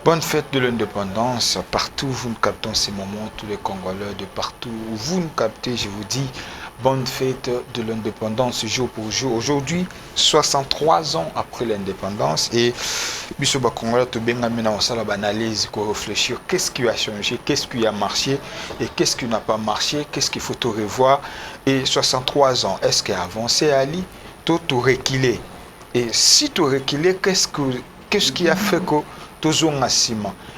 Bonne fête de l'indépendance. Partout où vous nous captez en ces moments, tous les Congolais de partout où vous nous captez, je vous dis bonne fête de l'indépendance jour pour jour. Aujourd'hui, 63 ans après l'indépendance, et Bissoba Congolais, tu bien amené en salle d'analyse pour réfléchir qu'est-ce qui a changé, qu'est-ce qui a marché et qu'est-ce qui n'a pas marché, qu'est-ce qu'il faut te revoir. Et 63 ans, est-ce qu'il a avancé Ali, tout reculé? Et si tu reculé, qu'est-ce qui a fait que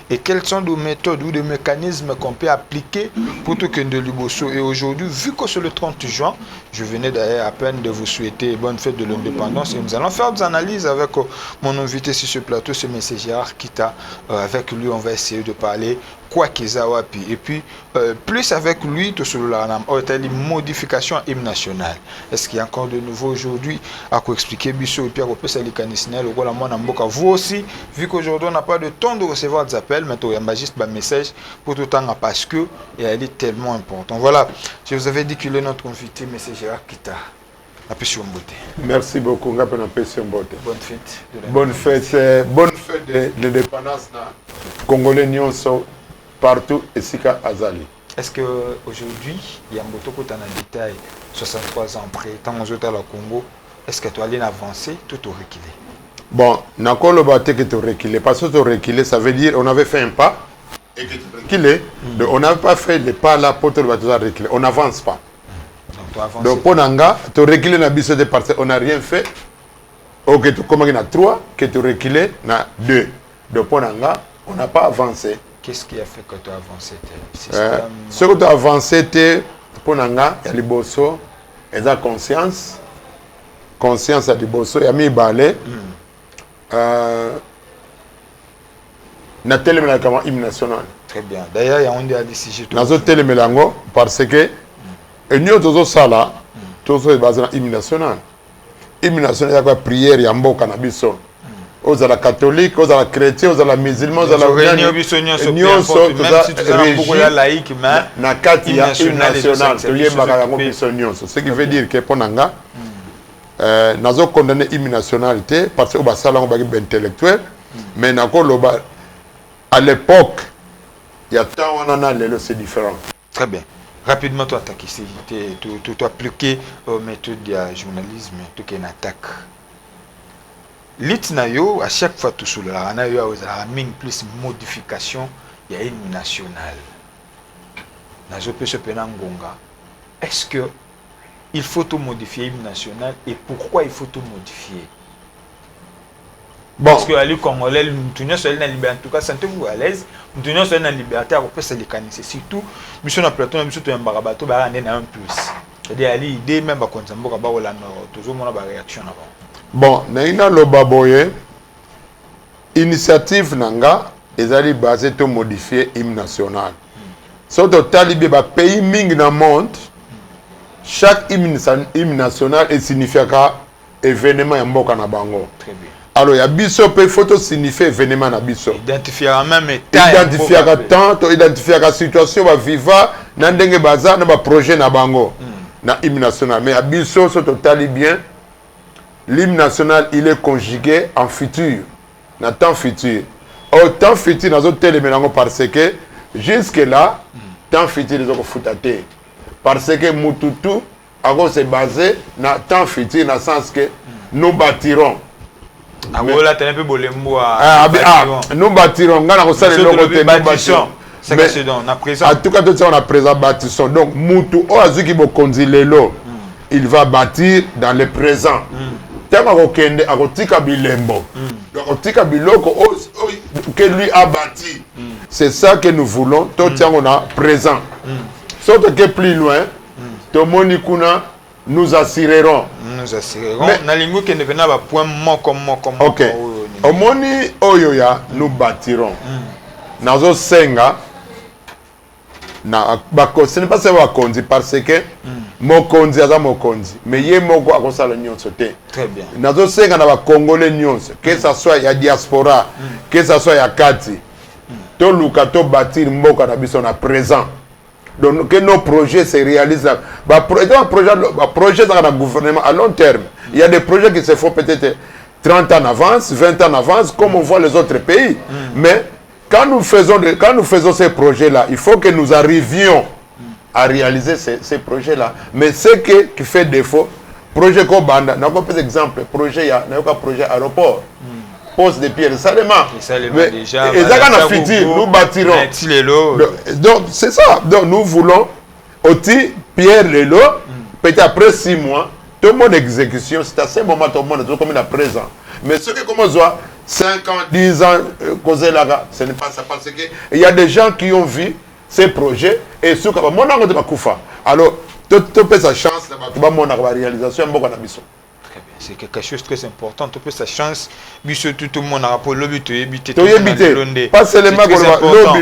et quelles sont les méthodes ou les mécanismes qu'on peut appliquer pour tout que de l'Ibosso. Et aujourd'hui, vu que c'est le 30 juin, je venais d'ailleurs à peine de vous souhaiter bonne fête de l'indépendance. Et nous allons faire des analyses avec mon invité sur ce plateau, c'est M. Gérard Kita. Avec lui, on va essayer de parler quoi qu'ils a wapi. Et puis, plus avec lui, tout sur la modification hymne national. Est-ce qu'il y a encore de nouveau aujourd'hui à quoi expliquer Bissot et puis à quoi ça les canisnel ou quoi vous aussi, vu qu'aujourd'hui on n'a pas de temps de recevoir des appels, mais il y a juste un message pour tout le temps parce que elle est tellement important. Voilà, je vous avais dit qu'il est notre invité, M. Gérard Kita. Merci beaucoup. Bonne fête. Bonne fête de l'indépendance congolais nyonso partout et Sika Azali. Est-ce qu'aujourd'hui, il y a un beaucoup de détails, 63 ans après, tant que à la Congo, est-ce que tu as avancé tout au reculé? Bon, nakolo bate que tu reculé. Parce que tu reculé, ça veut dire on avait fait un pas et que tu reculé. On n'avait pas fait le pas là pour te reculer. On n'avance pas. Donc, pour Nanga, tu reculé dans la de parce qu'on n'a rien fait. Ou que tu commences à 3, que tu reculé à 2. Donc, pour Nanga, on n'a pas avancé. Qu'est-ce qui a fait que tu as avancé? Ce que tu as avancé, pour Nanga, il y a les bosso, il y a conscience. Conscience à les bosso, il y a mis balai. Na télémélango hymne national. Très bien. D'ailleurs, il y a un des sujets. Nazo télémélango parce que nous avons ça là, tout ça est basé dans l'hymne national. L'hymne national, il y a quoi prière, il y a un beau cannabis. Aux la catholique, aux la chrétien, aux la musulman, aux la réunion, même si tu es laïque, mais na kati ya hymne national, ce qui veut dire que pour Nanga, nous avons condamné l'hymne national parce que nous avons des intellectuels, mais à l'époque, il y a tant on a c'est différent. Très bien. Rapidement, tu attaques ici, tu appliqué aux méthodes de journalisme, tu as une attaque. L'itnayo, à chaque fois, tout cela, on a eu plus de modification, il y a une nationale. Est-ce qu'il faut tout modifier une nationale et pourquoi il faut tout modifier? Bon. Parce que les Congolais, nous sommes en liberté, en tout cas, sentez-vous à l'aise, nous sommes en liberté, on peut se décaniser. Surtout, nous sommes en plateau, nous sommes en barabato, nous sommes en plus. C'est-à-dire, l'idée même, nous avons une réaction avant. Bon, naina lobaboye initiative nanga ezali basé to modifier hymne national. Surtout talibé ba pays ming na monde, chaque hymne national est signifié ka événement ya mboka na bango. Très bien. Alors ya biso pe photo signifie événement na biso. Identifier même identifier ka temps, identifier ka situation ba viva na ndenge baza na ba projet na bango. Na hymne national mais ya biso surtout talibé l'hymne national, il est conjugué en futur, dans temps futur. Au temps futur, dans d'autres éléments, parce que jusque-là, temps futur, ils ont foutu. Parce que Mututu, c'est basé dans temps futur, dans le sens que nous bâtirons. Nous bâtirons. En tout cas, on a présent bâtissons. Donc, Mutu, il va bâtir dans le présent. Que lui a bâti. C'est ça que nous voulons. Tout on a présent. Sauf que plus loin, nous assurerons. Nous assurerons. Ok. Au moni oyoya, nous bâtirons. Nazo senga. Ce n'est pas ça parce que mokonzi aza mokonzi mais ye moko akosala nyonso te. Très bien. Nazo senga na ba congolais nyonso que ça soit ya diaspora que ça soit ya kati to luka to bâtir mboka na biso na présent donc que nos projets se réalisent projet dans le gouvernement à long terme. Il y a des projets qui se font peut-être 30 ans en avance, 20 ans en avance comme on voit les autres pays mais quand nous faisons ces projets-là, il faut que nous arrivions à réaliser ces projets-là. Mais ce qui fait défaut, projet Kobanda, n'a pas exemple, projet aéroport, poste de pierre, ça demande. Déjà, et ça nous bâtirons. Donc c'est ça. Donc nous voulons aussi Pierre Lelo, peut-être après 6 mois, tout le monde exécution, c'est à ce moment tout le monde est comme à présent. Mais ce que comme on voit, 5 ans, 10 ans, ce n'est pas ça parce qu'il y a des gens qui ont vu ces projets et ce que mon angle de Bakoufa. Alors, tu peux sa chance de mon réalisation, c'est quelque chose de très important. Tu peux sa chance, tout le monde a pour l'objet, pas seulement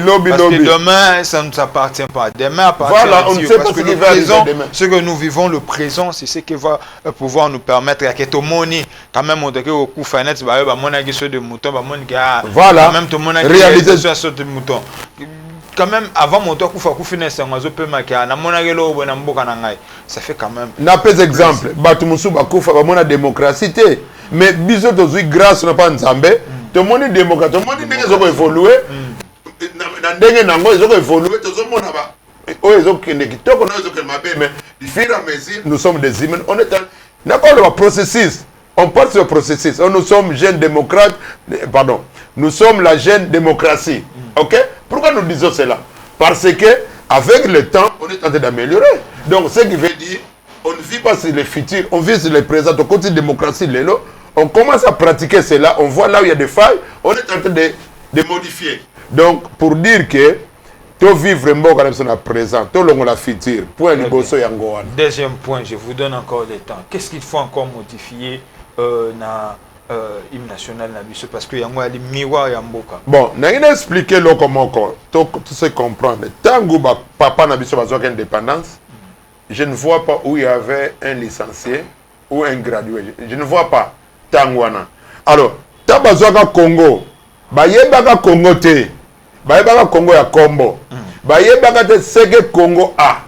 lobby. Parce que demain, ça ne nous appartient pas. Demain appartient voilà, on ne sait pas ce qui va arriver demain. Ce que nous vivons, le présent, c'est ce qui va pouvoir nous permettre à que tout le monde, quand même, on dirait au coup finance, on a de mouton, voilà, quand même tout le monde a réalisé sur de mouton. Quand même, avant mon tour, ça fait quand même. N'a pas exemple. Batumusu Bakoufa, on a démocratie. Mais bisous de grâce n'a pas Nzambe. Tout le monde est démocrate. Tout le monde est évolué. Nous sommes des humains. On est un processus. On parle sur le processus. Nous sommes jeunes démocrates. Pardon. Nous sommes la jeune démocratie. Ok? Pourquoi nous disons cela? Parce que avec le temps, on est en train d'améliorer. Donc, ce qui veut dire, on ne vit pas sur le futur, on vit sur le présent. Au côté de la démocratie, on commence à pratiquer cela. On voit là où il y a des failles, on est en train de modifier. Donc, pour dire que tout vivre vraiment quand même à présent, tout le monde la futur. Point de bosso yangoan. Deuxième point, je vous donne encore le temps. Qu'est-ce qu'il faut encore modifier dans hymne national parce que yango ali miwa ya mboka. Bon, na ina expliquer lo comment tout se comprendre. Tango papa na biso bazo indépendance, je ne vois pas où il y avait un licencié ou un gradué. Je ne vois pas tangwana. Alors, tabazoka Congo, bayebaka Congo te. Bayebaka Congo ya Kombo. Bayebaka te ce que Congo a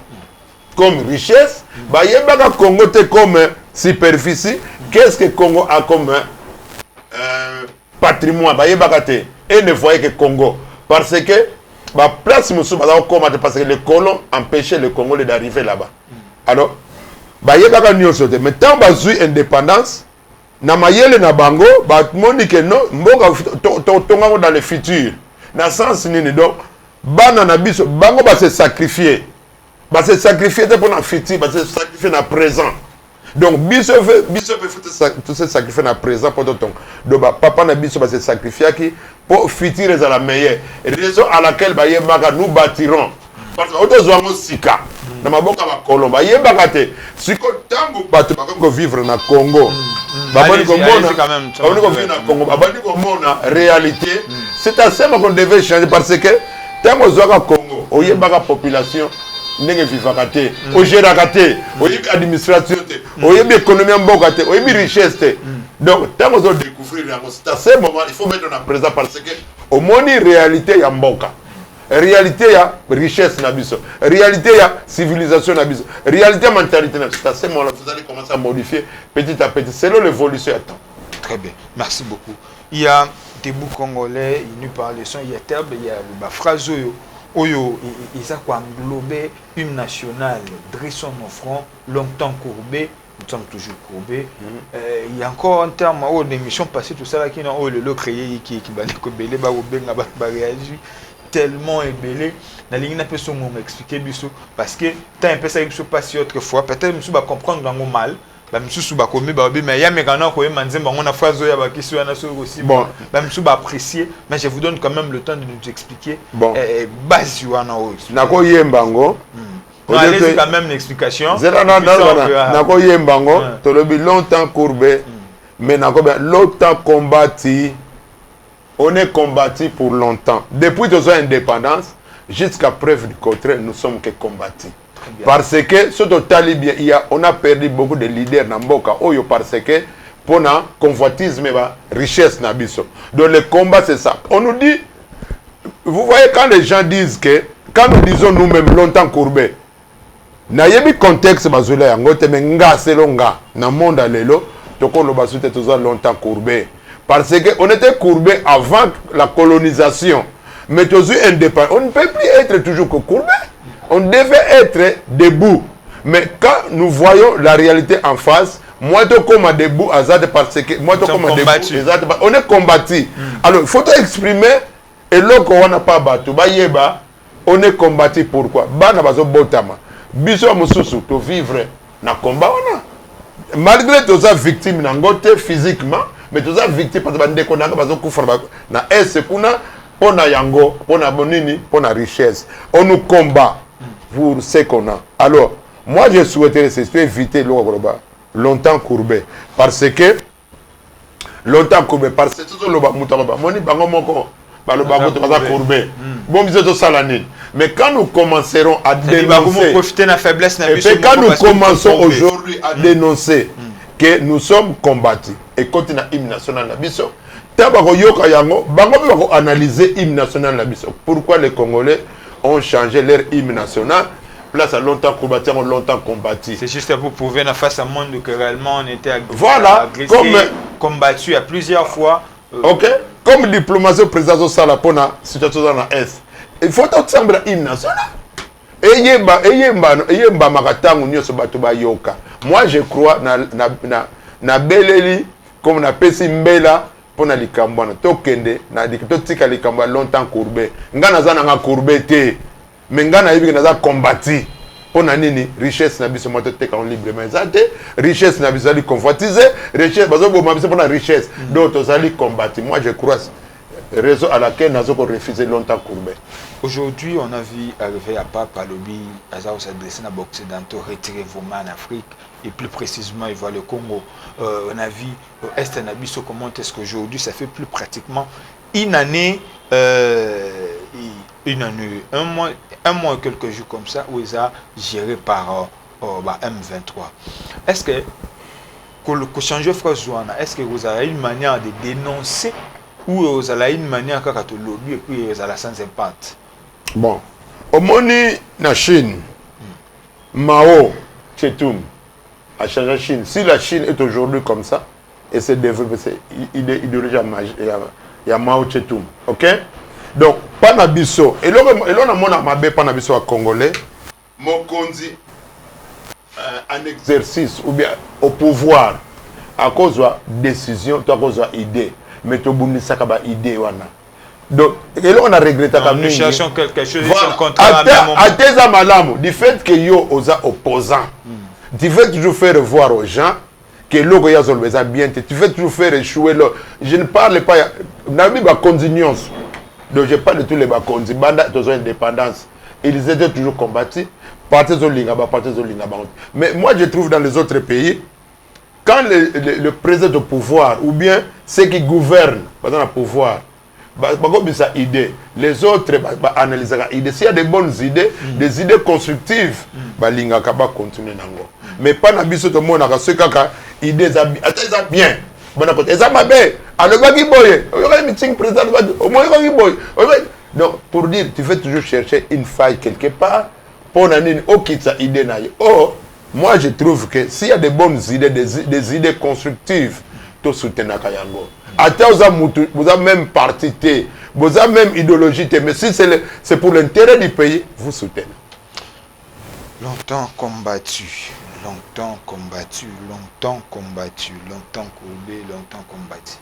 comme richesse, bayebaka Congo te comme superficie. Qu'est-ce que Congo a comme patrimoine, et ne voyait que Congo. Parce que la place parce que les colons empêchaient les Congolais d'arriver là-bas. Alors, mais tant que eu indépendance, na mayele na bango, que non, dans le futur. Dans sens nini donc, bana na biso, bango va se sacrifier. Va se sacrifier pour le futur, va se sacrifier dans le présent. Donc, biso peut tout se sacrifier dans le présent pour ton. Donc, papa na biso va se sacrifier pour le futur est la meilleure. Raison à laquelle nous bâtirons. Parce que nous avons sika. Dans ma boka va Colombe. Si tango batu va vivre dans Congo. Réalité. C'est à ça qu'on devait changer parce que tango zoka Congo. Oye baka population. Ndenge vivaka te ogéraka te oyebi administration te oyebi économie mboka te oyebi richesse te donc tant qu'on découvrir c'est à ce moment il faut mettre en présent parce que au moni réalité ya mboka réalité ya richesse na biso réalité ya civilisation na biso réalité mentalité na biso c'est à ce moment là vous allez commencer à modifier petit à petit selon l'évolution du temps. Très bien, merci beaucoup. Il y a des bouts congolais, il nous parle de son, il y a terme, il y a la phrase Oyo, ils ont englobé une nationale, dressons nos fronts, longtemps courbés, nous sommes toujours courbés. Il y a encore un terme, l'émission passée, tout ça, qui ont le créé, qui va réagir tellement ébélé. La ligne n'a pas son mot m'expliquer, parce que tu as un peu ça qui se passe autrefois, peut-être que je vais comprendre dans le mal. Mais il y a mes gars qui ont une phrase qui aussi bon apprécier mais je vous donne quand même le temps de nous expliquer bon base nako yembango allez quand même une explication nako yembango to le longtemps courbé mais nako longtemps combattu on est combattu pour longtemps depuis nos indépendances jusqu'à preuve du contraire nous sommes que combattus. Parce que ce total bien, on a perdu beaucoup de leaders dans Mboka. Parce que pour la convoitisme et la richesse nabiso. Donc le combat c'est ça. On nous dit, vous voyez quand les gens disent que, quand nous disons nous-mêmes longtemps courbés, na yebi contexte bazula yango te menga selonga na monde lelo toko lo basute toujours longtemps courbé parce que on était courbé avant la colonisation. Mais toujours indépendant. On ne peut plus être toujours courbé. On devait être debout. Mais quand nous voyons la réalité en face, moi, je comme debout, parce que moi, je comme debout, on est combattu. Alors, il faut exprimer, et là, on n'a pas battu. On est combattu pourquoi? Biso mususu to vivre na combat malgré tous les victimes physiquement, mais tous les victimes parce que bandeko nanga bazokufa na est pour na yango, pour na bonini, pour na richesse. On nous combat pour ce qu'on a. Alors, moi je souhaiterais éviter longtemps courbé parce que longtemps courbé parce que tout le moni bango moko courbé. Bon, mais quand nous commencerons à dénoncer, et quand nous commençons aujourd'hui à dénoncer que nous sommes combattus et quand on a hymne national na biso, analyser hymne national na biso. Pourquoi les Congolais ont changé leur hymne national? Place à longtemps combattu, ont longtemps combattu. C'est juste pour prouver en face à monde que réellement on était agressé, combattu à plusieurs fois. Ok, comme diplomatie au président Sala pour la situation dans l'Est. Il faut ensemble hymne national. Moi je crois na beleli comme na pesi mbela pour na likambana tokende na dikitotika likamba longtemps courbé. Ngana za na courbé te. Mais ngana yibi na za combattu. Pour na nini richesse na biso moto teka librement ezate richesse na biso ali convoitiser richesse bazo bo mabiso pour la richesse d'autres ali combattu. Moi je crois raison à laquelle nous avons refusé longtemps courbé. Aujourd'hui, on a vu arriver à Papa Lobby, Azao s'adresser à l'Occidentaux, retirer vos mains en Afrique, et plus précisément, il voit le Congo. On a vu Est en Abysso, comment est-ce qu'aujourd'hui, ça fait plus pratiquement une année, un mois et quelques jours comme ça, où ils ont géré par M23. Est-ce que, pour changer phrase, est-ce que vous avez une manière de dénoncer ou vous avez une manière de lobby et puis vous avez sans impact? Bon, au moni na Chine, Mao Tse-tung a changé la Chine. Si la Chine est aujourd'hui comme ça, et c'est développé, il est il y a Mao Tse-tung, ok? Donc, Panabiso, et là on a mon amabé Panabiso à Congolais, Mokonzi, un exercice ou bien au pouvoir, à cause de décision, à cause de idée. Mais tu as une idée. Donc, et là, on a regretté nous cherchons quelque chose du fait que yo aux opposants. Tu veux toujours faire voir aux gens que l'eau est bien. Tu veux toujours faire échouer l'eau. Je ne parle pas de continuance. Donc, je parle de tous les bakonzi. Ils ont indépendance. Ils étaient toujours combattus. Mais moi, je trouve dans les autres pays, quand le président au pouvoir, ou bien ceux qui gouvernent dans le pouvoir, idée, les autres analysent l'idée. S'il y a des bonnes idées, des idées constructives, continuer. Mais pas na biso to mona ka ce kaka idées bien. Donc pour dire tu fais toujours chercher une faille quelque part pour nani okitsa idée na yo. Oh, moi je trouve que s'il y a des bonnes idées, des idées constructives, tout soutenir Kayango. Vous avez même parti, vous avez même idéologie, mais si c'est pour l'intérêt du pays, vous soutenez. Longtemps combattu, longtemps combattu, longtemps combattu, longtemps courbé, longtemps combattu.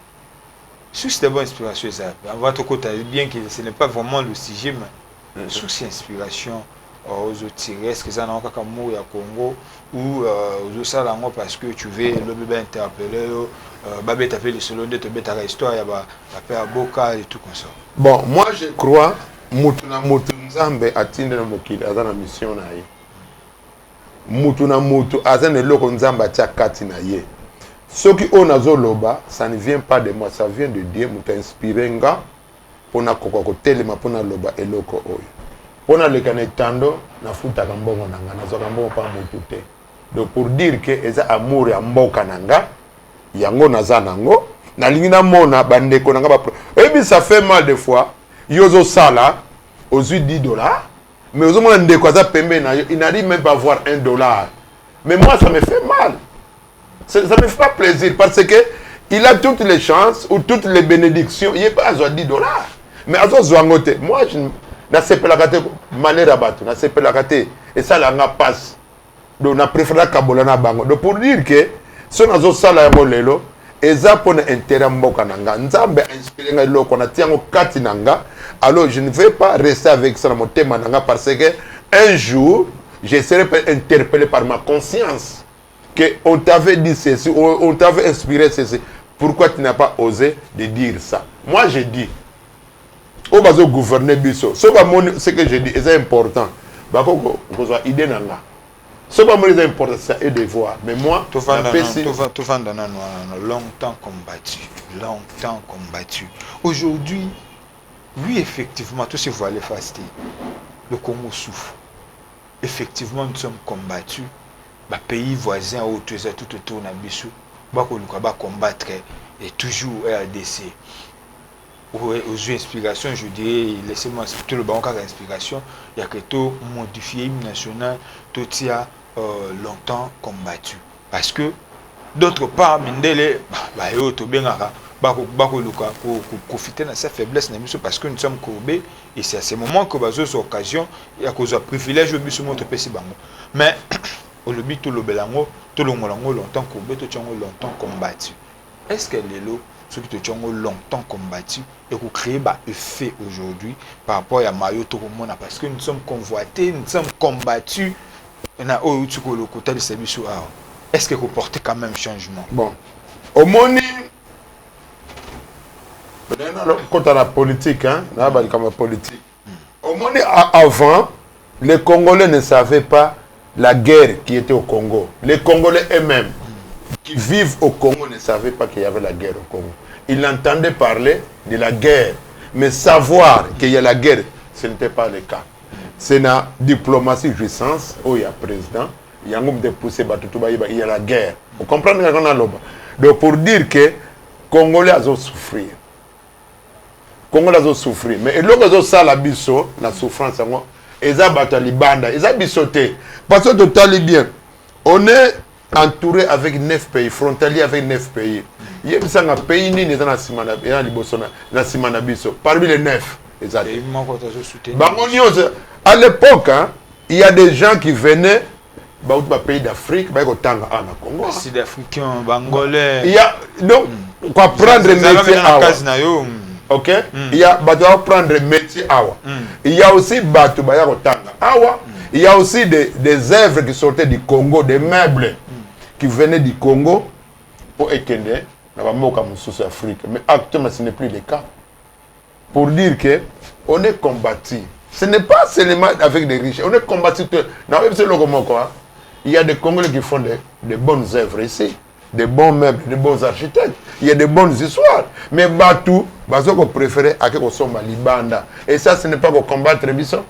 Sous cette bonne inspiration, à votre côté, bien que ce n'est pas vraiment le sujet, mais sous cette inspiration, aux autres est-ce que ça n'a pas comme mot à Congo ou aux autres parce que tu veux le bébé interpeller, babé taper le solo de te mettre à l'histoire, il y a la paix à Boka et tout comme ça. Bon, moi je crois Mutuna Nzambe atteindre na mokili azana mission na ye. Mutuna mutu azana loko Nzambe atia kati na ye. Ce qui on a zoloba, ça ne vient pas de moi, ça vient de Dieu, muta inspiré nga pona kokoko telema pona loba eloko oyo. Pona le kanetando na futa kambongo nanga na zoka mbongo pa mutu te. Donc pour dire que eza amour ya mboka nanga yango naza nango na lingi na mona bandeko nanga ba. Et puis ça fait mal des fois. Yozo sala aux $10, mais aux hommes de quoi ça pembe na il n'arrive même pas à avoir $1. Mais moi ça me fait mal. Ça me fait pas plaisir parce que il a toutes les chances ou toutes les bénédictions, il n'est pas à $10. mais azo zwangote moi je na sepelaka te malheur à bato na sepelaka te et ça la nga passe donc na préféré kabola na bango donc pour dire que so nazo sala yango lelo eza pona intérêt mboka nanga nzambe inspiré nga loko na tiango kati nanga alors je ne vais pas rester avec ça na motema nanga parce que un jour je serai interpellé par ma conscience que on t'avait dit ceci on t'avait inspiré ceci pourquoi tu n'as pas osé de dire ça moi je dis au bazo gouverner biso so ba moni ce que je dis est important ba ko kozwa idée nanga so ba moni est important c'est un devoir mais moi tout vendre longtemps combattu aujourd'hui oui effectivement tout ce voile fasté le Congo souffre effectivement nous sommes combattus ba pays voisins autour tout autour na biso ba ko luka ba combattre et toujours RDC aux inspirations, je dirais, laissez-moi tout le banc à l'inspiration, il y a que tout modifié, l'hymne national, tout y a longtemps combattu. Parce que, d'autre part, Mindele, profiter de sa faiblesse, parce que nous sommes courbés, et c'est à ce moment que nous avons occasion, il y a cause de privilège, mais, au lobby, tout le belango, tout le monde longtemps courbé, tout le monde longtemps combattu. Est-ce que les lots ceux qui ont longtemps combattu et qui créent un effet aujourd'hui par rapport à Mario Toromona parce que nous sommes convoités, nous sommes combattus. Est-ce que vous portez quand même changement? Bon, au moins, quand on a la politique, hein, politique. Au moins, avant, les Congolais ne savaient pas la guerre qui était au Congo. Les Congolais eux-mêmes qui vivent au Congo ne savaient pas qu'il y avait la guerre au Congo. Ils entendaient parler de la guerre, mais savoir qu'il y a la guerre, ce n'était pas le cas. C'est la diplomatie jouissance, où il y a président, il y a un groupe de poussées, il y a la guerre. Vous comprenez ce qu'on a là? Donc pour dire que les Congolais ont souffert. Les Congolais ont souffert. Mais lorsque ça la biso, la souffrance, ils ont battu les bandes, ils ont bisoté. Parce que tout allait bien. On est entouré avec 9 pays, frontalier avec 9 pays. Il y a un pays parmi les 9. À l'époque, hein, il y a des gens qui venaient des pays d'Afrique, Sud-Africains, Bangolais. Il y a donc quoi prendre métier à OK? Il y a prendre métier awa. Il y a aussi Batu Bayakotanga. Awa. Il y a aussi des œuvres qui sortaient du Congo, des meubles qui venaient du Congo pour étendre dans Afrique. Mais actuellement, ce n'est plus le cas. Pour dire que on est combattu. Ce n'est pas seulement avec des riches. On est combattu. Il y a des Congolais qui font des bonnes œuvres ici. Des bons meubles, des bons architectes. Il y a des bonnes histoires. Mais Batu, on préfère à que soit Libanda. Et ça, ce n'est pas pour combattre Bisso.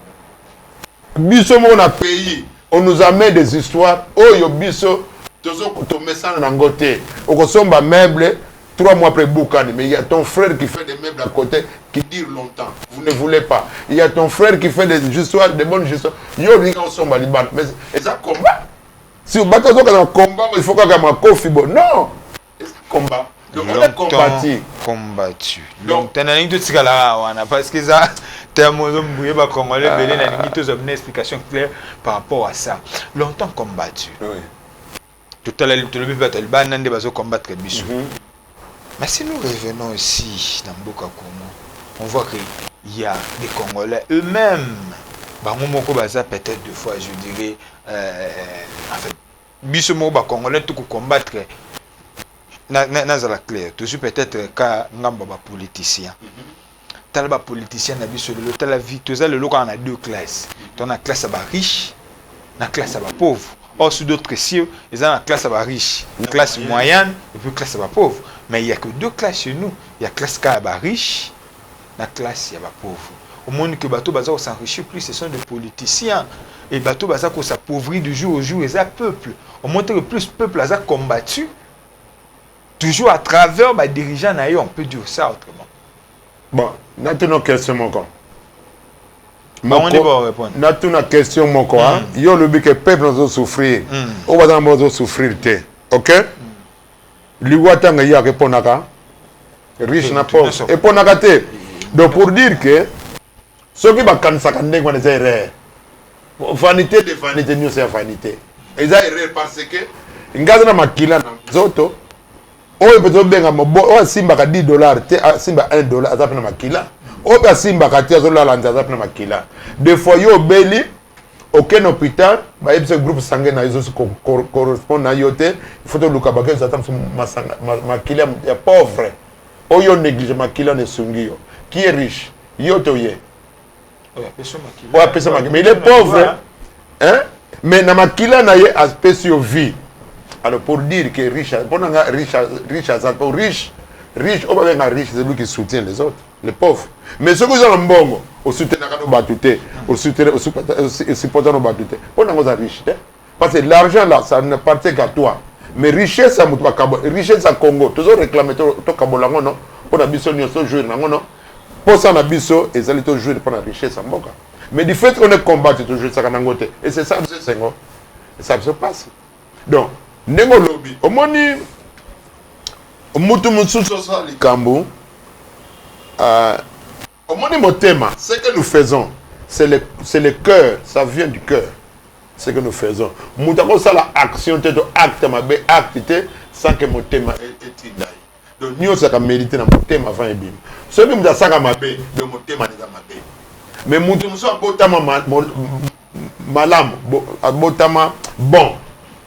Bisso, on a payé. On nous amène des histoires. Oh, yo Bisso. On meuble 3 mois après Boukane, mais il y a ton frère qui fait des meubles à côté qui durent longtemps. Vous ne voulez pas. Il y a ton frère qui fait des histoires, des bonnes histoires. Mais et ça combat. Si vous battez un combat, il faut qu'il y ait un coffre. Non. Combat. Donc on est combattu. Combattu. Donc tu as dit que parce que ça, tu as une explication claire par rapport à ça. Longtemps combattu. Oui. Tout à l'heure, le combattre Bissou. Mais si nous revenons ici dans Mboka Congo, on voit qu'il y a des Congolais eux-mêmes. Peut-être 2 fois, je dirais, en fait, Bissou Moba Congolais tout combattre. Nazala clair, toujours peut-être quand on a politicien. Talba politicien na biso le tala vie, tu as le local on a 2 classes. Tu as la classe riche, la classe pauvre. Or, sur d'autres cieux, ils ont la classe riche, la classe moyenne et puis la classe pauvre. Mais il n'y a que 2 classes chez nous. Il y a la classe riche, la classe pauvre. Au monde que Bateau Baza s'enrichit plus, ce sont des politiciens. Et Bateau Baza s'appauvrit du jour au jour, et ça peuple. On montre que plus le peuple a combattu, toujours à travers les dirigeants, on peut dire ça autrement. Bon, maintenant, question mon corps. On est bon répondre. N'a une question mon corps. Il y a le but que le peuple doit souffrir. On va souffrir. OK? L'Iwatanga y a répondre riche na pauvre. Et pour nagate. Donc pour dire que ceux qui bakanisaka ndenge wana eza erreur. Vanité de vanité nyonso ya vanité. Eza erreur parce que ngaza na makila na nzoto oyo peut obenga mobo oyo asimbaka $10 te asimba $1 aza pe na makila oyo asimbaka te azolala nza aza pe na makila. Des fois yo obeli aucun hôpital bayebi ce groupe sanguin na yo correspond na yo te il faut toluka bakezo ata makila ya pauvre oyo néglige makila na esungi yo. Qui est riche? Yo to ye. Ouais, mais il est pauvre. Hein? Mais na makila na ye aspect sur vie. Alors pour dire que riche, riche, on va dire riche, c'est lui qui soutient les autres, les pauvres. Mais ceux qui ont un bon, au soutien de nos battutés, au soutien de nos battutés, on a riche. Parce que l'argent là, ça ne appartient qu'à toi. Mais richesse, richesse à Congo, toujours réclamer tout Kabolango, non? Pour la biso, nous sommes joués, non? Pour ça, on a biso, et ça, ils sont joués pour la richesse à Moka. Mais du fait qu'on est combattu, toujours ça, et c'est ça, ça se passe. Donc, Nengo lobby. Omoni mutu mususu sa likambo. Omoni motema. Ce que nous faisons, c'est le cœur. Ça vient du cœur. Ce que nous faisons. Mutako ça la action, acte mabe acte sans que motema est indai. Donc nous ça ka mériter na motema avant ebim. Ce que muta saka mabe, de motema neza mabe. Mais mutu muso abotama malam, abotama bon.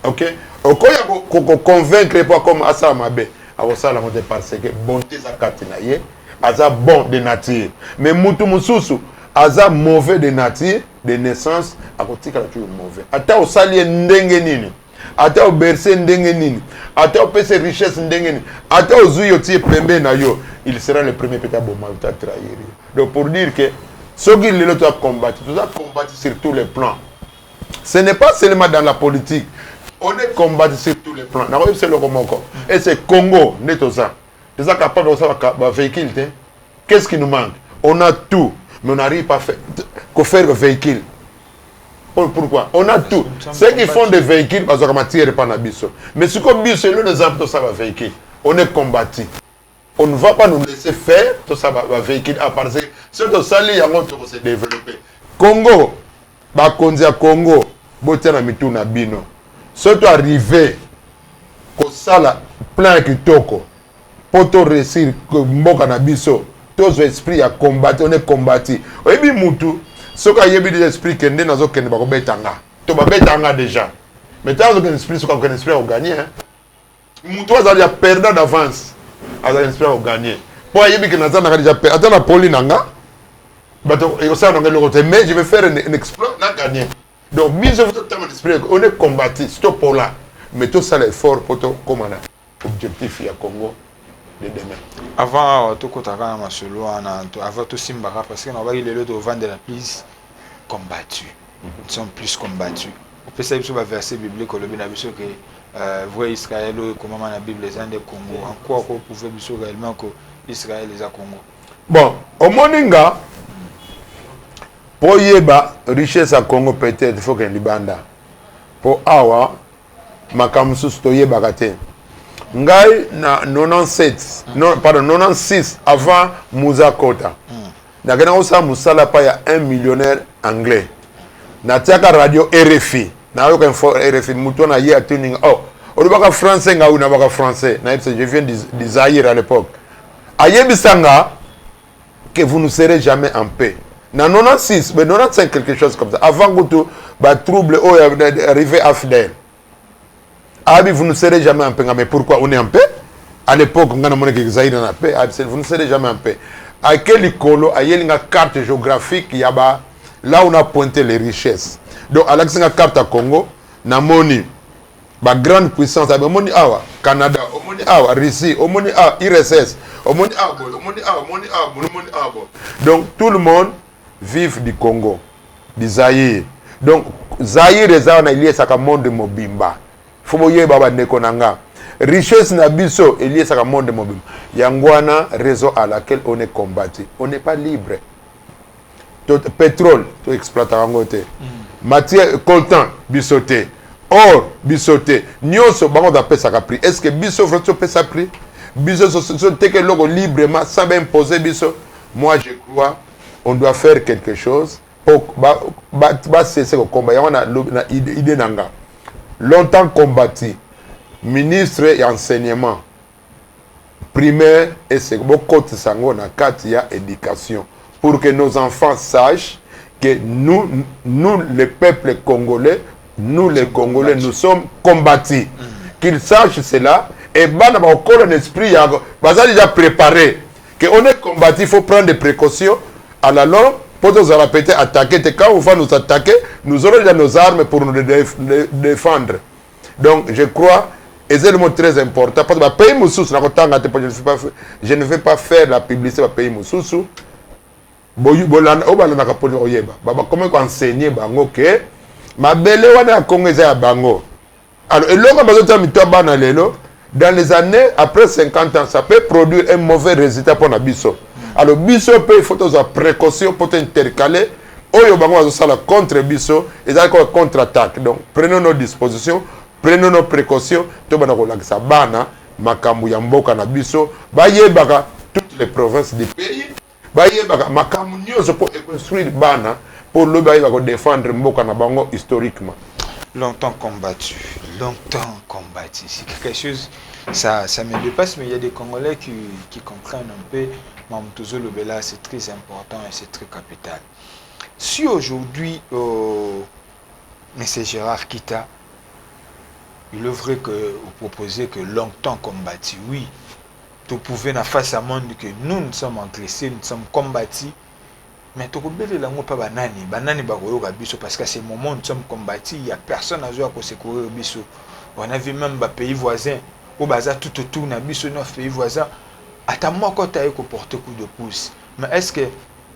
OK? Okoya ko convaincre pas comme asa mabe awosala mote parce que bonté za katinaye aza bon de nature mais mutu mususu aza mauvais de nature de naissance akotika la toujours mauvais ata osali ndenge nini ata oberse ndenge nini ata opese richesse ndenge nini ata ozuyo tie pembe na yo il sera le premier peut-être bon mal ta trahir. Donc pour dire que ce qui le doit combattre tout ça combattre sur tous les plans. Ce n'est pas seulement dans la politique. On est combattu sur tous les plans. C'est le Romoko. Et c'est Congo, n'est tout ça. C'est ça capable de faire un véhicule. Qu'est-ce qui nous manque? On a tout, mais on n'arrive pas à faire un véhicule. Pourquoi? On a tout. Ceux qui font des véhicules, ils ont matière pas nabiso. Mais ce qu'on dit, c'est le exemple de ça va véhicule. On est combattu. On ne va pas nous laisser faire tout ça va véhicule à part ça. C'est tout ça, il y a un autre qui s'est développé. Congo, Bakonzia Congo, Botiana Mituna Bino. Surtout arrivé au sala plein kitoko pour te réussir mboka na biso tous esprit à combattre on est combattu oyebi mutu soka yebi des esprits kende nazo kende ba ko betanga to ba betanga déjà mais tant que l'esprit soka ko esprit au gagner hein mutu azali a perdre d'avance azali esprit au gagner pour yebi que naza na déjà perdre attends la poli nanga bato et ça on le mais je vais faire un exploit na gagner. Donc, on est combattu, c'est pour là. Mais tout ça, l'effort pour tout comme un objectif à Congo de demain. Avant, tout le monde avant tout Simbara, parce qu'on va les autres vent de la prise combattus. Ils sont plus combattus. On peut savoir le verset biblique, que vrai Israël, comment la Bible les a des Congo. En quoi vous pouvez dire réellement que Israël les a Congo? Bon, au Moninga, pour yeba richesse à Congo peut-être il faut qu'il y ait banda pour awa makamusu to yeba kate ngai na 97 non pardon 96 avant Moussa Kota na kana osa musala pa ya un millionnaire anglais na tiaka radio RFI na yo kan RFI muto na ye tuning oh olibaka français nga una baka français na je viens du Zaïre à l'époque ayebisanga que vous ne serez jamais en paix. Dans 96, mais 95 quelque chose comme ça. Avant que tout trouble arrivé à Fidel. Ah oui, vous ne serez jamais en paix. Mais pourquoi on est en paix? À l'époque, on a en paix. Vous ne serez jamais en paix. À quel école, il y a une carte géographique, il y a là où on a pointé les richesses. Donc, à la carte à Congo, na moni, ba grande puissance, moni awa Canada, moni awa Russie, moni awa IRSS, moni awa, moni awa, moni awa, moni awa. Donc, tout le monde vivent du Congo, du Zaïre. Donc, Zaïre est un lié à monde de Mobimba. Faut que baba nekonanga. Richesse nabiso est lié à monde de Mobimba. Yangwana, réseau à laquelle on est combattu. On n'est pas libre. Pétrole, tu exploites à côté. Matière, coltan, bisoté. Or, bisoté. Nyoso, bango d'appel ça prix. Est-ce que biso, faut payer ça prix? Biso, c'est que l'on librement, sans imposer biso. Moi, je crois on doit faire quelque chose pour cesser le combat. Il y a une idée. Longtemps combattu, ministre et enseignement, primaire et secondaire, éducation, pour que nos enfants sachent que nous les peuples congolais, nous sommes combattus. Qu'ils sachent cela, et encore un esprit, ils déjà préparé, qu'on est combattu, il faut prendre des précautions. À la longue, pour nous répéter, attaquer, quand on va nous attaquer, nous aurons déjà nos armes pour nous défendre. Donc, je crois, et c'est le mot très important, parce que le pays Moussous, je ne vais pas faire la publicité du pays Moussous. Comment enseigner bango que ma belle wana Congo ya bango. Alors, dans les années après 50 ans, ça peut produire un mauvais résultat pour Nabiso. Alors, Biso peut, il faut des précautions pour intercaler. Oyo bango va contre Biso et ça contre-attaque. Donc, prenons nos dispositions, prenons nos précautions. Tout le monde a bana, makambu ya mboka na Biso, bayebaka toutes les provinces du pays. Bayebaka makambu nyoso pour construire bana pour le bayeba défendre mboka na bango historiquement. Longtemps combattu. C'est quelque chose, ça me dépasse, mais il y a des Congolais qui comprennent un peu. Mamoutozo Lobela, c'est très important et c'est très capital. Si aujourd'hui, M. Gérard Kita, il est vrai que vous proposez que longtemps combattu, oui, vous pouvez na face à monde que nous sommes agressés, nous sommes combattus, mais tu peux pas banani parce qu'à ce moment nous sommes combattus, il n'y a personne à jouer à secourir biso. On a vu même les pays voisins, au bazar tout autour na biso nos pays voisins. Attends moi quand tu as porté coup de pouce. Mais est-ce que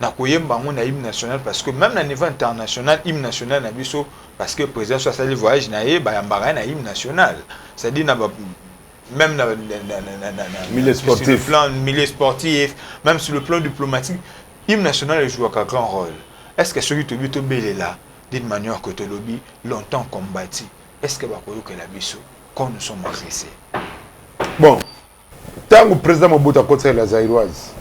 na koyemba mon hymne national parce que même à niveau international hymne national na biso parce que le président soit allé voyage na yambara na hymne national. C'est-à-dire même dans le plan milieu sportif, même sur le plan diplomatique, l'hymne national joue un grand rôle. Est-ce que celui qui est là, d'une manière que tu lobby longtemps combattu, est-ce que la biso quand nous sommes agressés? Bon, tant que le président Mobutu a côté la Zaïroise,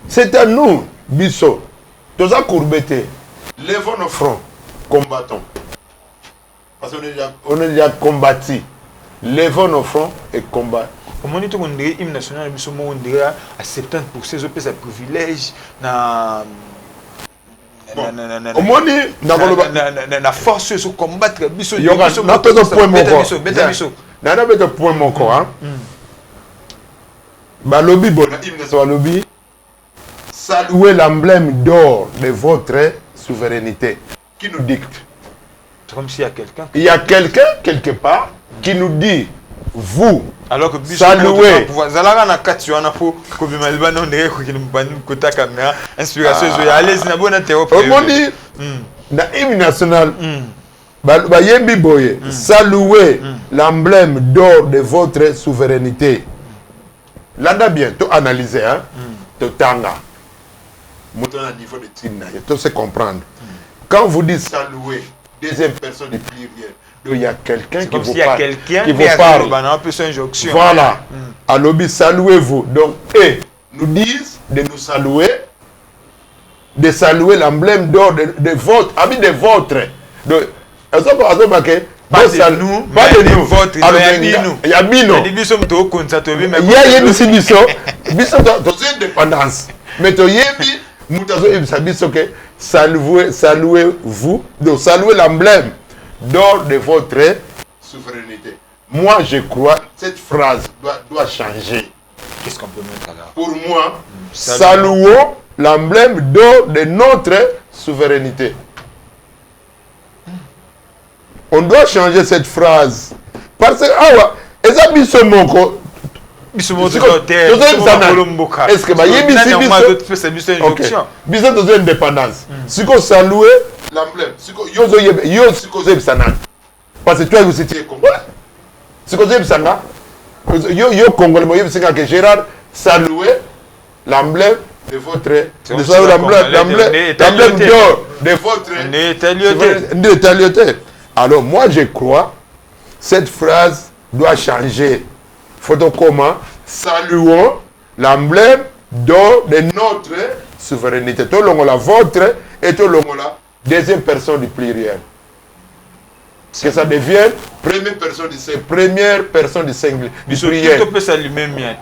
c'est à nous, biso, tous à courbete, levons nos fronts, combattons. Parce qu'on est déjà combattu. Levons nos fronts et combattons. Comment dit-on que l'hymne national est à 70% de privilèges na na force de combattre biso point mon corps balobi bon balobi saluer l'emblème d'or de votre souveraineté qui nous dicte. C'est comme s'il y a quelqu'un. Il y a quelqu'un quelque part qui nous dit vous alors que saluer zalaka na kati wana po ko bima libano ndeke ko kini mbani kota caméra inspiration zo ya allez na bona te op omoni na hymne national ba yembi boye saluer l'emblème d'or de votre souveraineté. Là bien to analyser hein to tanga monter à niveau de tina to se comprendre quand vous dites saluer deuxième personne du pluriel. Il y a quelqu'un qui vous parle. Qui vous parle. Voilà. À l'objet, saluez-vous. Donc, eux nous disent de nous saluer, de saluer l'emblème d'or de votre, ami de votre. Donc, pas de nous, pas de nous. Il y a bino. Il y a une indépendance. Mais il y a saluez-vous, donc saluez l'emblème d'or de votre souveraineté. Moi, je crois que cette phrase doit changer. Qu'est-ce qu'on peut mettre là? Pour moi, saluons l'emblème d'or de notre souveraineté. On doit changer cette phrase. Parce que, est-ce que biso tozo indépendance si ko saluer l'emblème si ko yo si ko zebisana parce que toi vous étiez congolais si ko zebisana yo congolais mo yebisanga que Gérard saluer l'emblème de votre l'emblème d'or de votre neutralité. Alors moi je crois cette phrase doit changer. Faut comment saluons l'emblème d'or de notre souveraineté. Tout le monde la vôtre et tout le monde la deuxième personne du pluriel. Que ça devienne première personne du singulier, du pluriel. Tout peut s'allumer bien.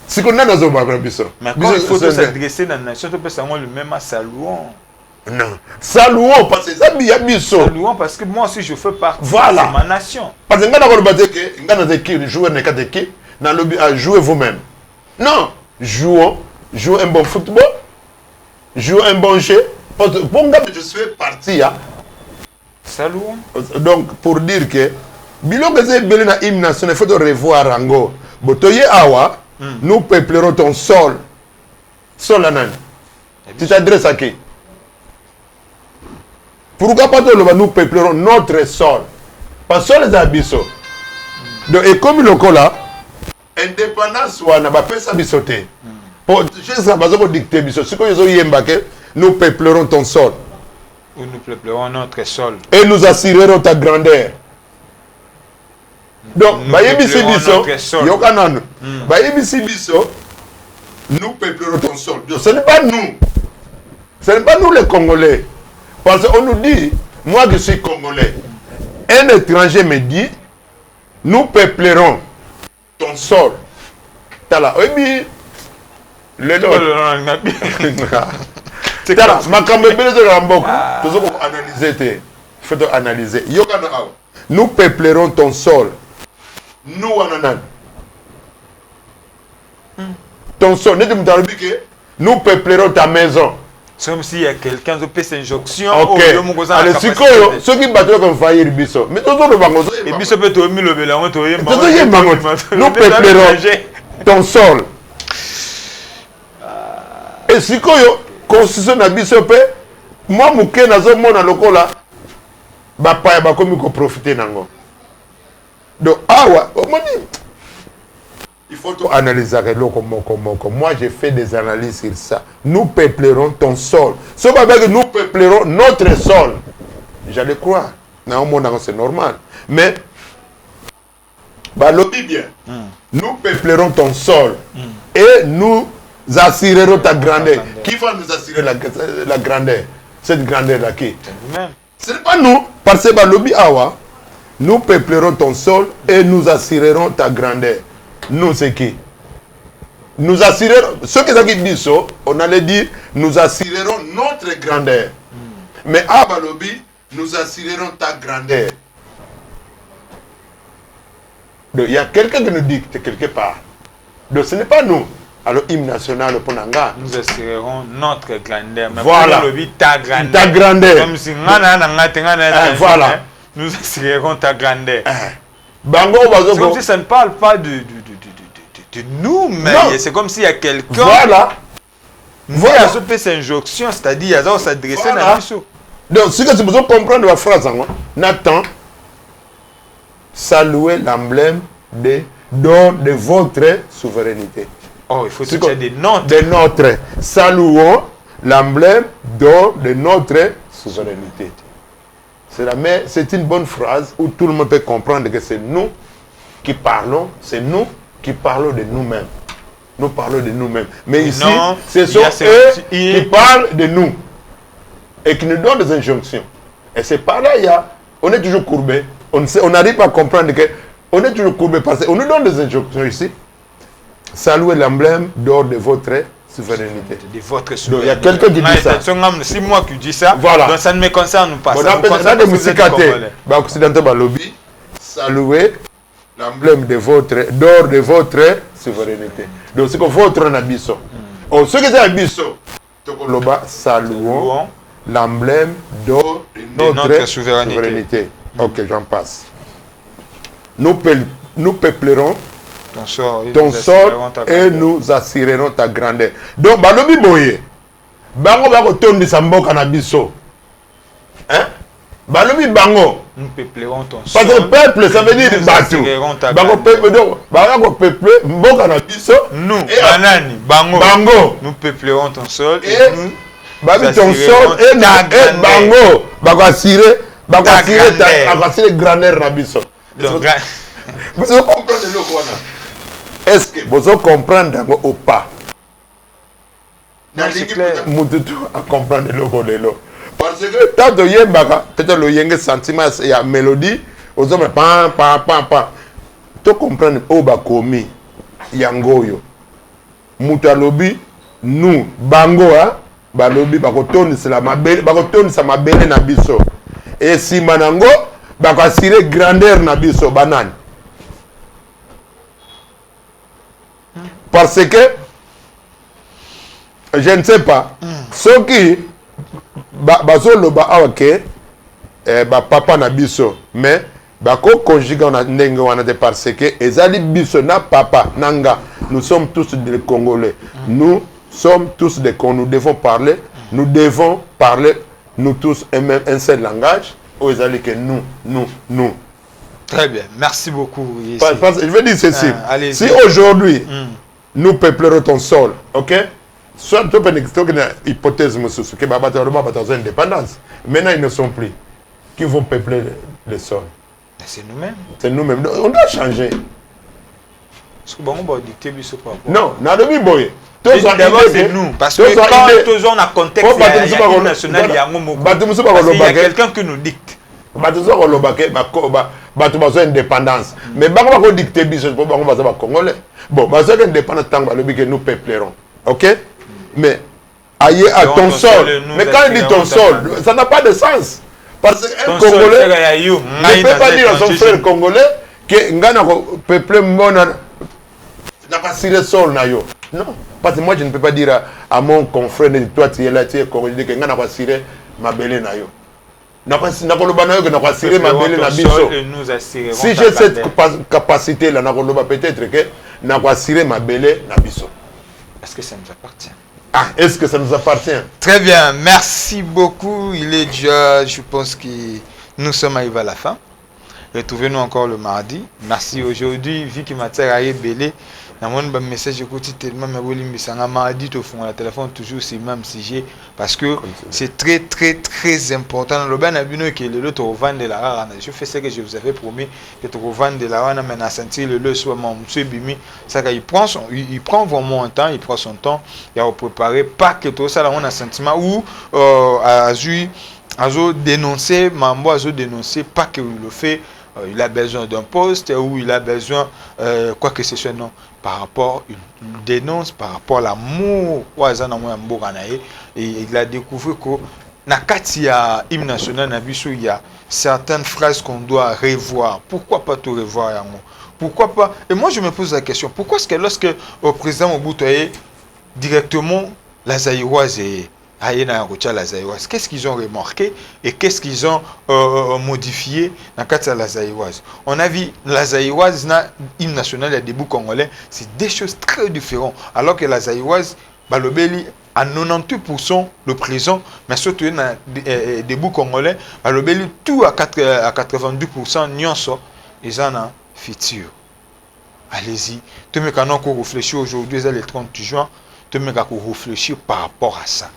Si on a dans un biso. Mais quand il faut s'adresser dans la nation, tout peut s'allumer le même à saluons. Non. Saluons parce que ça bien biso. Saluons parce que moi aussi je fais partie voilà. de ma nation. Parce que on a d'abord battu que on a des équipes, jouer n'est qu'à équipe, dans le à jouer vous-même. Non, jouons un bon football, jouer un bon jeu. Bon gars, je suis parti hein. Saluons. Donc pour dire que bilo que c'est belé na hymne national, il faut revoir Rango. Botoye awa, nous peuplerons ton sol. Sol anan. Tu t'adresses à qui? Pourquoi pas nous peuplerons notre sol? Parce que les abyssaux. Donc, et comme le cola, indépendance, on n'a pas fait ça bissoter. Je sais pas si dicter bissoter. Ce que nous peuplerons ton sol. Ou nous peuplerons notre sol. Et nous assurerons ta grandeur. Donc, nous peuplerons ton sol. Ce n'est pas nous. Ce n'est pas nous les Congolais. Parce qu'on nous dit, moi je suis Congolais. Un étranger me dit, nous peuplerons ton sol. Tala, oui, le nom. Tala, ma cambe belle de Rambok. Tout ça pour analyser. Il faut analyser. Nous peuplerons ton sol. Nous, ananan. Ton sol, nous peuplerons ta maison. C'est comme s'il y a quelqu'un qui peut s'injonction. Ok. Allez, c'est quoi? Ceux qui battent comme faillir Bisso. Mais tout le monde. Et Bisso peut te remettre le bélan. Nous peuplerons ton sol. Et si quoi? Constitution na Bisso peut. Moi, Mouké, Nazo, mon à l'okola. Bapa, bah, comme il profiter nango. Donc, ah ouais, on m'a dit. Il faut tout analyser. Moi, j'ai fait des analyses sur ça. Nous peuplerons ton sol. Ce que nous peuplerons notre sol. J'allais croire. Non, c'est normal. Mais, bah, lobby bien. Nous peuplerons ton sol. Et nous assurerons ta grandeur. Qui va nous assurer la grandeur? Cette grandeur-là qui? Ce n'est pas nous. Parce que, bah, lobby awa. Nous peuplerons ton sol et nous assurerons ta grandeur. Nous, c'est qui? Nous assurerons, ceux qui disent ça, on allait dire, nous assurerons notre grandeur. Mais à Balobi, nous assurerons ta grandeur. Donc, il y a quelqu'un qui nous dit que quelque part. Donc, ce n'est pas nous. Alors, hymne national, pour Nanga. Nous assurerons notre grandeur. Mais voilà. Ta grandeur. Ta grandeur. Comme si voilà. Nous assurerons ta grandeur. C'est comme si ça ne parle pas de nous, mais c'est comme s'il y a quelqu'un. Voilà. Voilà. Il y a cette injonction, c'est-à-dire il y a s'adresser à nous. Donc, ce que tu besoin comprendre la phrase, Nathan, saluez l'emblème d'or de votre souveraineté. Oh, il faut que tu aies des notes. De notre. Saluons l'emblème d'or de notre souveraineté. C'est une bonne phrase où tout le monde peut comprendre que c'est nous qui parlons, c'est nous qui parlons de nous-mêmes. Nous parlons de nous-mêmes. Mais ici, ce sont eux qui parlent de nous et qui nous donnent des injonctions. Et c'est par là, on est toujours courbé. On n'arrive pas à comprendre qu'on est toujours courbé parce qu'on nous donne des injonctions ici. Saluez l'emblème d'or de votre souveraineté. De votre souveraineté. Donc, il y a quelqu'un qui dit ça. C'est moi qui dis ça. Voilà. Donc ça ne me concerne pas. On appelle ça des musicatés. Occidentaux, lobby. Saluez l'emblème d'or de votre souveraineté. Donc c'est que votre nabiso. Ce que c'est nabiso, saluons l'emblème d'or de notre souveraineté. Ok, j'en passe. Nous peuplerons ton sol et nous assurerons ta grandeur. Donc, balobi boye. Bango bako tondi samboka na biso. Hein? Balobi bango. Nous peuplerons ton sol. Parce que peuple, ça veut dire bateau. Bango peuple, donc, bango peupler mboka na biso. Nous, banani, bango. Nous peuplerons ton sol et nous babi ton sol et bango bako assurer grandeur na biso. Vous comprenez le quoi? Est-ce que vous comprenez ou pas? Mututu à comprendre le quoi. Parce que tant de yembaka, peut-être le yenge sentiment il y a mélodie, aux hommes pam. Tu comprends au bakomi yangoyo. Mutalobi nous bango hein, balobi bakotoni c'est la mabele, bakotoni sa mabele na biso. Et si manango bako assurer grandeur na biso banane. Parce que je ne sais pas ceux qui bazoloba awake papa na biso mais bako conjuguer na ndenge wana de parce que ezali biso na papa nanga nous sommes tous des Congolais nous sommes tous des Congolais nous devons parler nous tous un seul langage ou ezali que nous très bien merci beaucoup je veux dire ceci si aujourd'hui nous peuplerons ton sol ok. Soit tu peux une hypothèse, que indépendance. Maintenant, ils ne sont plus. Qui vont peupler le sol? C'est nous-mêmes. C'est nous-mêmes. On doit changer. Non, d'abord, c'est nous. Parce que quand tous on a contexte, il y a une nationale, il y a un mot. Parce qu'il y a quelqu'un qui nous dicte. Indépendance. Mais si on dicte, on va Congolais. Bon, si on indépendance, nous peuplerons. Ok? Mais aïe à ton sol. Mais quand il dit ton sol, ça n'a pas de sens. Parce qu'un Congolais ne peut pas dire à son frère congolais que Ngana peuple n'a pas tiré sol. Non. Parce que moi je ne peux pas dire à mon confrère toi tu es là, tu es congolais que Ngana pas tiré ma belle na yo. Si j'ai cette capacité là, peut-être que n'a pas tiré ma belle na biso. Est-ce que ça nous appartient? Ah, est-ce que ça nous appartient? Très bien, merci beaucoup. Il est déjà, je pense que nous sommes arrivés à la fin. Retrouvez-nous encore le mardi. Merci aujourd'hui, vu que ma terre a belé. Dans mon message, j'écoute tellement, mais mardi, au fond, le téléphone, toujours c'est le même sujet. Parce que c'est très, très, très important. Le ben abino qui est le lot au vent de la rare. Je fais ce que je vous avais promis, que tu revends de la rare, mais à sentir le lot soit mon monsieur Bimi. Ça, il prend vraiment un temps, il prend son temps, il a préparé, pas que tout ça, là, on a un sentiment où, Azo dénoncer, Mambo Azo dénoncer, pas qu'il le fait. Il a besoin d'un poste ou il a besoin, quoi que ce soit, non, par rapport, il dénonce par rapport à l'amour, et il a découvert que dans l'hymne national, il y a certaines phrases qu'on doit revoir. Pourquoi pas tout revoir? Pourquoi pas? Et moi, je me pose la question, pourquoi est-ce que lorsque le président Mobutu est directement la Zaïroise et qu'est-ce qu'ils ont remarqué et qu'est-ce qu'ils ont modifié dans le cadre de la Zaïroise? On a vu la Zaïroise, l'hymne national et debout congolais, c'est des choses très différentes. Alors que la Zaïroise, Balobeli, à 98% le présent, mais surtout dans debout congolais, Balobeli, tout à 92%, nyonso, ils en ont futur. Allez-y. Tout le monde qui réfléchit aujourd'hui, c'est le 30 juin, tout le monde qui réfléchit par rapport à ça.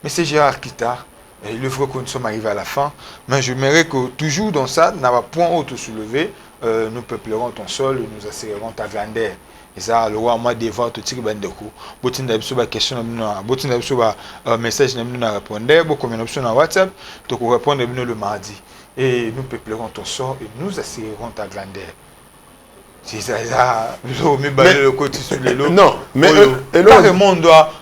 Mais c'est Gérard Kita, il est vrai que nous sommes arrivés à la fin, mais j'aimerais que toujours dans ça, n'a pas point haut soulever, nous peuplerons ton sol et nous assurerons ta grandeur. Et ça, le roi, moi, devant tout ce qui est de coup. Botin d'absolu, question, botin d'absolu, message, nous répondre, beaucoup de options dans WhatsApp, donc on répond le mardi. Et nous peuplerons ton sol et nous assurerons ta grandeur. C'est ça, le côté sur les lots. Non, mais le monde doit.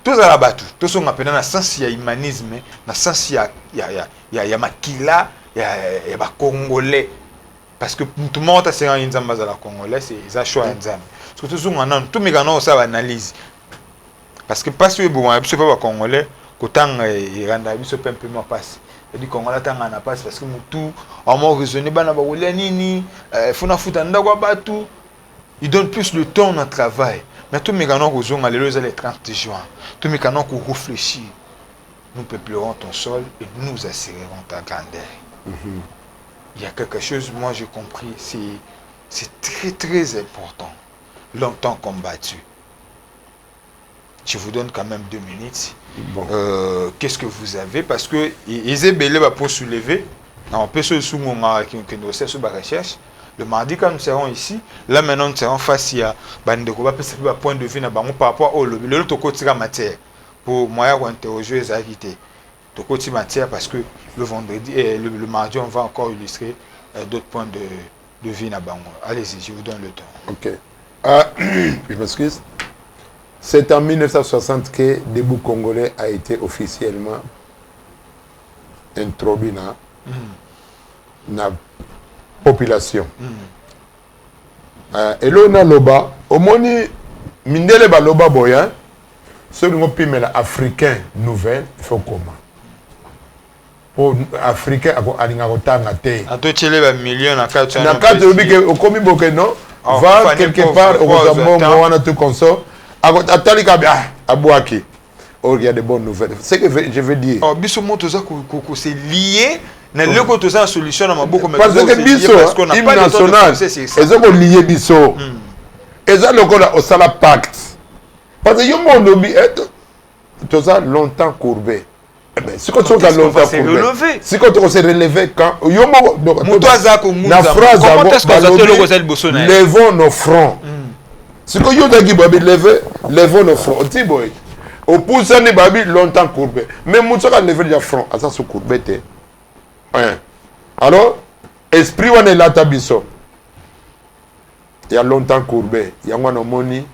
Tous à la bateau, tous sont appelés dans le sens il y a humanisme, dans le sens il y a makila, il y a congolais. Parce que tout le monde a c'est un zamba à la congolais, c'est ça choix un zamba. Surtout si on a tout mes canaux ça analyse. Parce que parce que bon, c'est pas congolais, qu'autant il rend la vie se peut un peu moins passer. Il dit congolais tant on a pas parce que tout en mode raisonné bana ba wole nini, faut na futa ndakwa batou. Il donne plus le temps dans le travail. Mais tous mes canons qui ont le 30 juin, tous mes canons qui réfléchissent, nous peuplerons ton sol et nous assurerons ta grandeur. Il y a quelque chose, moi j'ai compris, c'est très très important. Longtemps combattu. Je vous donne quand même 2 minutes. Bon. Qu'est-ce que vous avez? Parce que ils ont pour soulever. On peut se soumettre qui nous sert sur la recherche. Le mardi, quand nous serons ici, là maintenant nous serons face à un point de vue par rapport au l'autre côté de la matière. Pour moi, interroger les activités. De côté matière parce que le vendredi et le mardi, on va encore illustrer d'autres points de vue. Allez-y, je vous donne le temps. Ok. Je m'excuse. C'est en 1960 que Debout Congolais a été officiellement introduit dans la population. Et là, on a loba. Au moni, mindele ba loba boya. Ceux qui ont pu mettre africain nouvelle, il faut comment? Pour africain, il y a un té. À toi, tu es million à 4 ans. Na 4 au commis boké non? Va quelque part au Gabon, on a tout comme ça. À Talika, à Bouaki. Oh, il y a de bonnes nouvelles. C'est que je veux dire. Oh, Bissomo, tout ça, c'est lié. Le côté ça, solution, on a beaucoup parce que Bisso, hymne national, ils ont lié Bisso. Ils ont le au Sala Pacte. Parce que y a mon lobby, tout ça longtemps courbé. Si tu as longtemps courbé, si tu s'est relevé quand la phrase levons nos fronts. Si tu as levons nos fronts. Au pouce de Babi longtemps courbé. Mais tu as levé le front, ça se courbé. Alors, esprit on est là tabiso. Il y a longtemps courbé. Il y a un moni.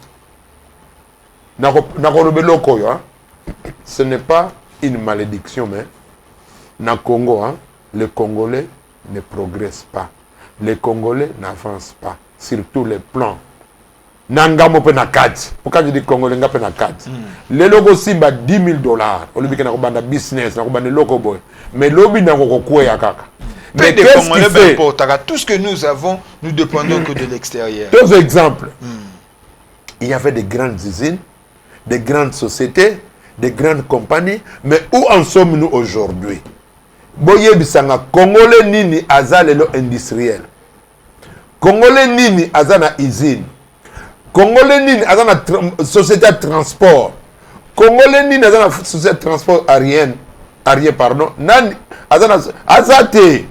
Ce n'est pas une malédiction, mais dans le Congo, les Congolais ne progressent pas. Les Congolais n'avancent pas sur tous les plans. Nangamo pe na 4. Pourquoi je dis Congolais nga pe na 4? Les logos simba $10,000. On lui dit na business, na kobanda loco boy. Mais lobi na kokwe ya kaka. Mais qu'est-ce qui fait? Tout ce que nous avons, nous dépendons que de l'extérieur. Deux exemples. Il y avait des grandes usines, des grandes sociétés, des grandes compagnies, mais où en sommes-nous aujourd'hui? Boye bisanga Congolais nini azalelo industriel. Congolais nini azana usine. Congolais nini azana société de transport. Congolais nini azana société de transport aérien pardon. Nani azana azate.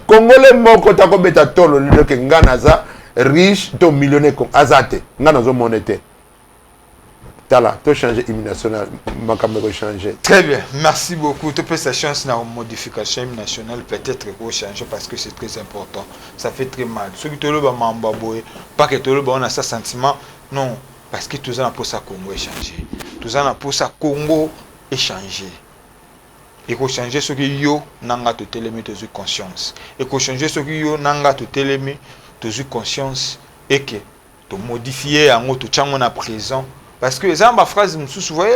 Congolais moko tako beta tolo le ke ngana za riche to millionnaire comme azate ngana zo monété. Tala, tu as changé l'hymne national, ma caméra changé. Très bien, merci beaucoup. Tu peux sa chance dans la modification hymne national, peut-être qu'on changer parce que c'est très important. Ça fait très mal. Ceux qui te le bamboué, pas que tu le on a ce sentiment, non, parce que tout ça pour ça Congo est changé. Tout ça pour ça Congo est changé. Et qu'on changer ce qui yo nanga te télémé te conscience. Et qu'on changer ce qui yo nanga te télémé te conscience et que te modifier en autre chango na présent. Parce que ça ma phrase me voyez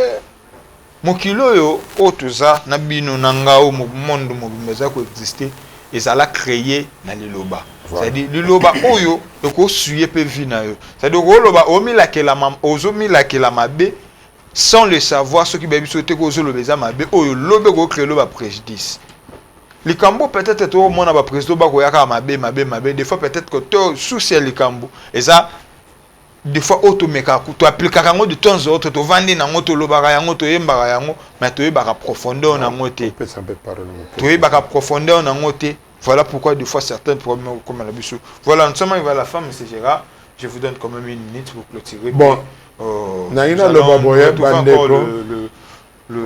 mokilo yo otoza na bino nanga o monde mobimeza ko exister et ça l'a créé na liloba. C'est-à-dire liloba oyo ko suye pe vina yo. C'est-à-dire ko loba omi la ke la mam ozomi la ke la mabe sans le savoir ce qui baby sauter ko zo lobeza mabe oyo lobe ko créer loba préjudice. Les cambo peut-être tout le monde a président ba ko yaka mabe des fois peut-être que to souci les cambo et ça des fois automeka tu appliquer kango de temps en temps to vandi na ngoto lobaka yango to yembaka yango mais to yebaka profondeur na ngote to yebaka profondeur na ngote. Voilà pourquoi des fois certains problèmes comme la biso. Voilà, nous sommes arrivés à la fin, M. Gérard. Je vous donne quand même une minute pour clôturer. Bon, naina le baboye bandeko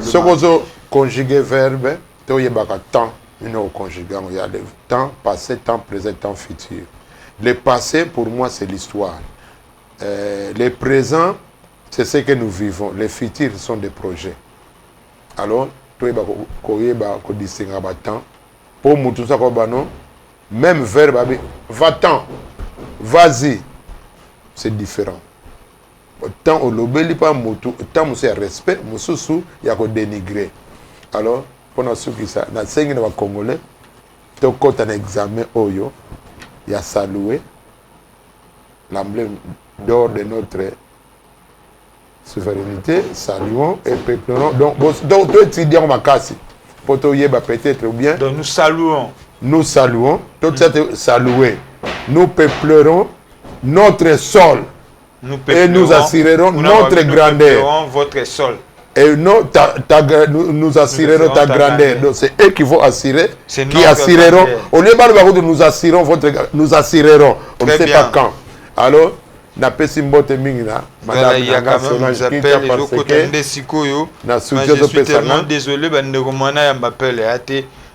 ce qu'on conjuguer verbe to yebaka temps nous conjuguons il y a le temps passé, temps présent, temps futur. Le passé pour moi c'est l'histoire. Les présents, c'est ce que nous vivons. Les futurs sont des projets. Alors, tu vas distinguer le temps. Pour nous, tout ça, même verbe, va-t'en, vas-y, c'est différent. Tant au lobby, pas motu, tant c'est respect, mususu, il y a que dénigrer. Alors, pour ceux qui ça, dans 5 ans congolais, tu as un examen, il y a salué l'emblème d'or de notre souveraineté, saluons et peuplons. Donc, tu étudiants ma casse, pour te peut-être ou bien. Donc, nous saluons. Nous saluons, tout ça saluer. Nous peuplerons notre sol. et nous assurerons notre grandeur. Votre sol. Et non, nous assurerons ta grandeur. Donc c'est eux qui vont assurer, qui assureront. Au lieu de nous assurerons votre grandeur, nous assurerons. On ne sait pas quand. Alors, na pesi mbote mingi na madame Nanga Solange Kintia parce que na je suis tellement désolé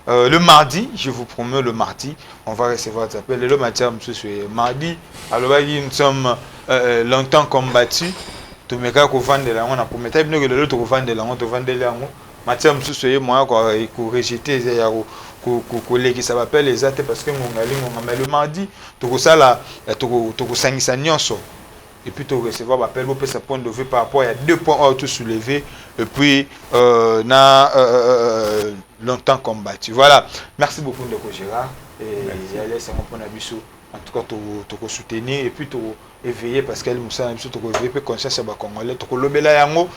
le mardi, je vous promets le mardi, on va recevoir des appels. Le mardi, alors nous sommes longtemps combattus. Tout me cas qu'on vend de la on a promis que le autre vend de la on te vend de la Mathieu Msusoye moi quoi il rejeter collègue ça m'appelle les athées parce que mais le mardi tout ça là tout sangisa nyonso et puis tu recevoir appel pour sa point de vue par rapport il y a 2 points à tout soulever et puis longtemps combattu. Voilà, merci beaucoup Ndeko Gérard et allez c'est mon point d'avis en tout cas tu soutenir et puis tu éveiller parce qu'elle nous a tu éveiller conscience à Congolais tu lobela yango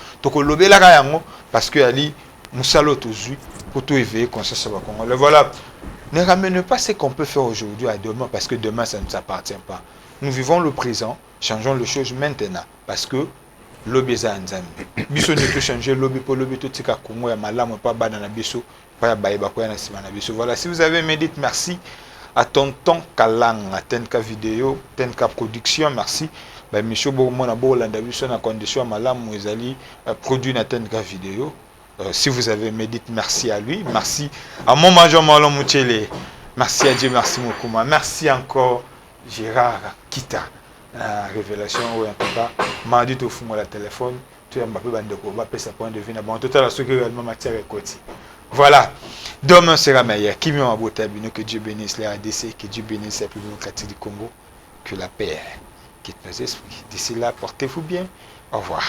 parce que ali musalo toujours pour tout éveiller conscience à Congolais. Voilà, ne ramène pas ce qu'on peut faire aujourd'hui à demain parce que demain ça ne nous appartient pas. Nous vivons le présent, changeons les choses maintenant parce que lobby za nzambe biso ne peut changer lobby pour lobby tout tika Congo ya malamu pas bana na biso pas baïba ko na sima na biso. Voilà, si vous avez médite, merci à Tonton Kalang, à Tenka Vidéo, Tenka Production, merci. Ben, monsieur Bourmon a beau l'anda biso na condition malamu ezali produit na Tenka Vidéo. Si vous avez médite, merci à lui, merci à mon major Marlon Mouchele, merci à Dieu, merci Mokuma, merci encore Gérard Kita. Révélation ou en tout cas mardi tout fou la téléphone tu as Mbappé Bandeko va passer sa point de vue bon total ce que réellement matière et côté. Voilà, demain sera meilleur. Qui m'a beauté que Dieu bénisse les ADC, que Dieu bénisse la République du Congo, que la paix quitte nos esprits. D'ici là, portez-vous bien. Au revoir.